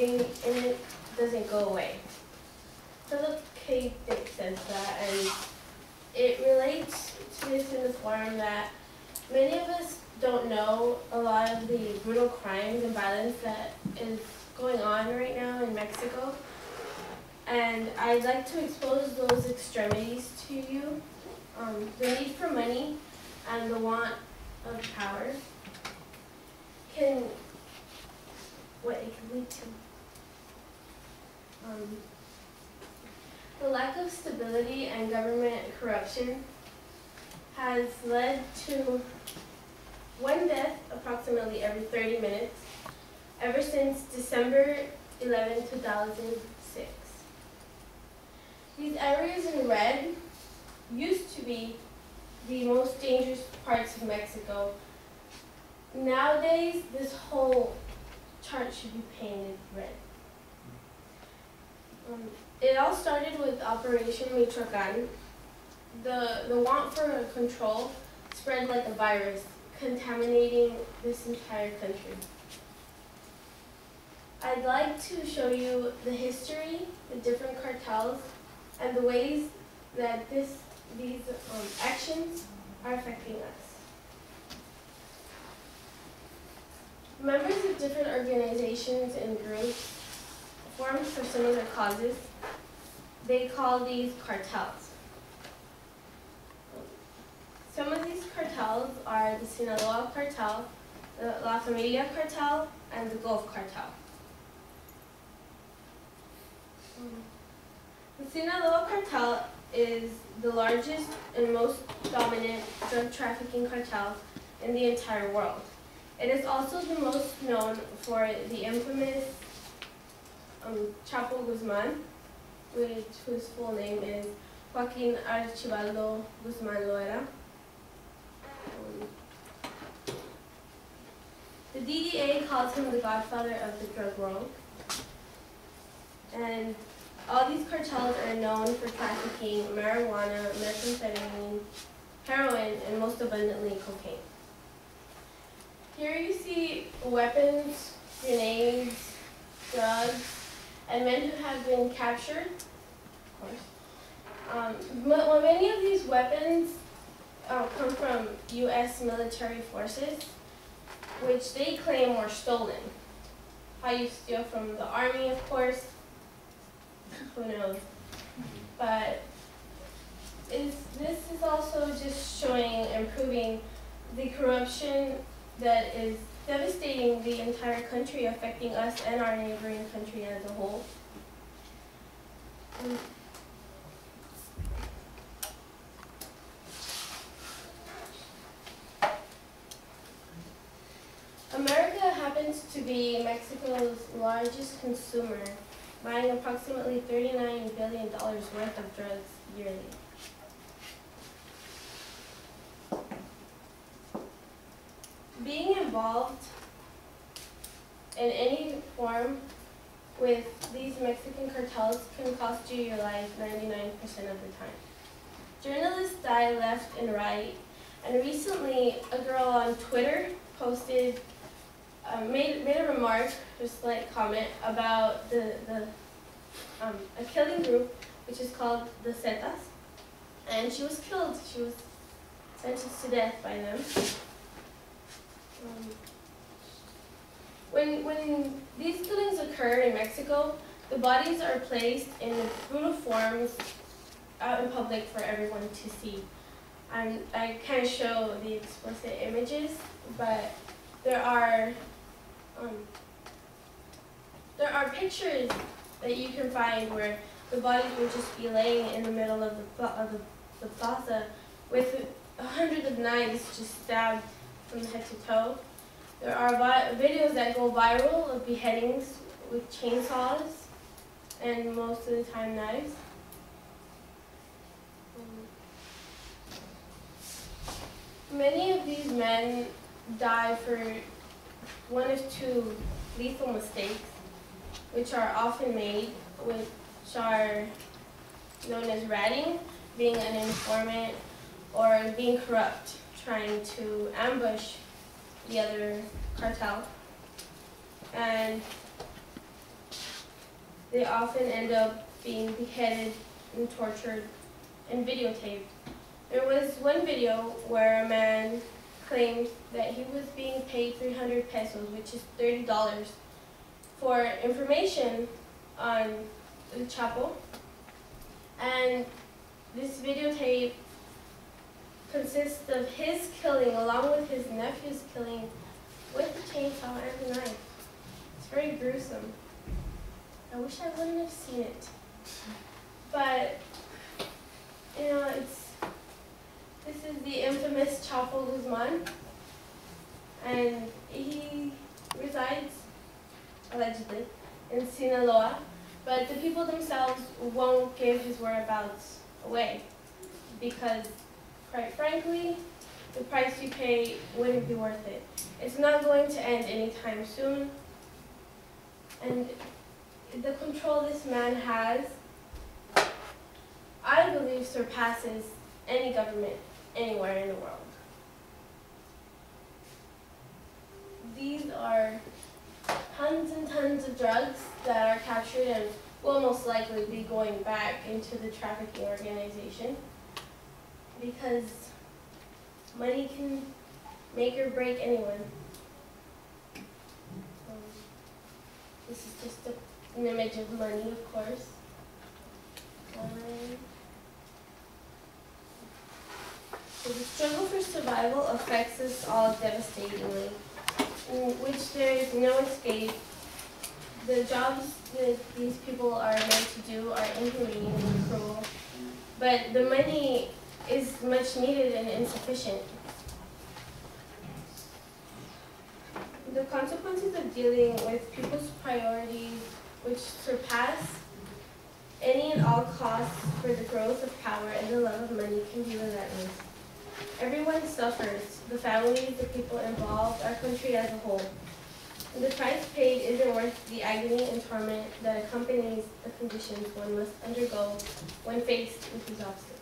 living in it doesn't go away. Philip K. Dick says that, and it relates to this in the form that many of us don't know a lot of the brutal crimes and violence that is going on right now in Mexico. And I'd like to expose those extremities to you. The need for money and the want of power what it can lead to. The lack of stability and government corruption has led to one death approximately every 30 minutes ever since December 11, 2006. These areas in red used to be the most dangerous parts of Mexico. Nowadays, this whole chart should be painted red. It all started with Operation Michoacan. The want for control spread like a virus, contaminating this entire country. I'd like to show you the history, the different cartels, and the ways that these actions are affecting us. Members of different organizations and groups formed for similar causes. They call these cartels. Some of these cartels are the Sinaloa cartel, the La Familia cartel, and the Gulf cartel. The Sinaloa cartel is the largest and most dominant drug trafficking cartel in the entire world. It is also the most known for the infamous Chapo Guzman, whose full name is Joaquin Archibaldo Guzman Loera. The DEA calls him the godfather of the drug world. And all these cartels are known for trafficking marijuana, methamphetamine, heroin, and most abundantly cocaine. Here you see weapons, grenades, drugs, and men who have been captured, of course. Many of these weapons come from U.S. military forces, which they claim were stolen. How you steal from the army, of course, who knows? But this is also just showing and proving the corruption that is devastating the entire country, affecting us and our neighboring country as a whole. America happens to be Mexico's largest consumer, buying approximately $39 billion worth of drugs yearly. Being involved in any form with these Mexican cartels can cost you your life 99% of the time. Journalists die left and right, and recently a girl on Twitter posted, made a remark, just a slight comment, about a killing group which is called the Zetas, and she was killed. She was sentenced to death by them. When these killings occur in Mexico, the bodies are placed in brutal forms out in public for everyone to see. And I can't show the explicit images, but there are pictures that you can find where the bodies will just be laying in the middle of the plaza with hundreds of knives just stabbed from head to toe. There are videos that go viral of beheadings with chainsaws and most of the time knives. Many of these men die for one of two lethal mistakes, which are often made, which are known as ratting, being an informant, or being corrupt, trying to ambush the other cartel. And they often end up being beheaded and tortured and videotaped. There was one video where a man claimed that he was being paid 300 pesos, which is $30, for information on the Chapo. And this videotape consists of his killing along with his nephew's killing with the chainsaw and the knife. It's very gruesome. I wish I wouldn't have seen it. But, you know, this is the infamous Chapo Guzman, and he resides, allegedly, in Sinaloa, but the people themselves won't give his whereabouts away because, quite frankly, the price you pay wouldn't be worth it. It's not going to end anytime soon, and the control this man has, I believe, surpasses any government anywhere in the world. These are tons and tons of drugs that are captured and will most likely be going back into the trafficking organization because money can make or break anyone. This is just an image of money, of course. So the struggle for survival affects us all devastatingly, in which there is no escape. The jobs that these people are meant to do are inhumane and cruel, but the money is much needed and insufficient. The consequences of dealing with people's priorities, which surpass any and all costs for the growth of power and the love of money, can be relentless. Everyone suffers, the families, the people involved, our country as a whole. The price paid isn't worth the agony and torment that accompanies the conditions one must undergo when faced with these obstacles.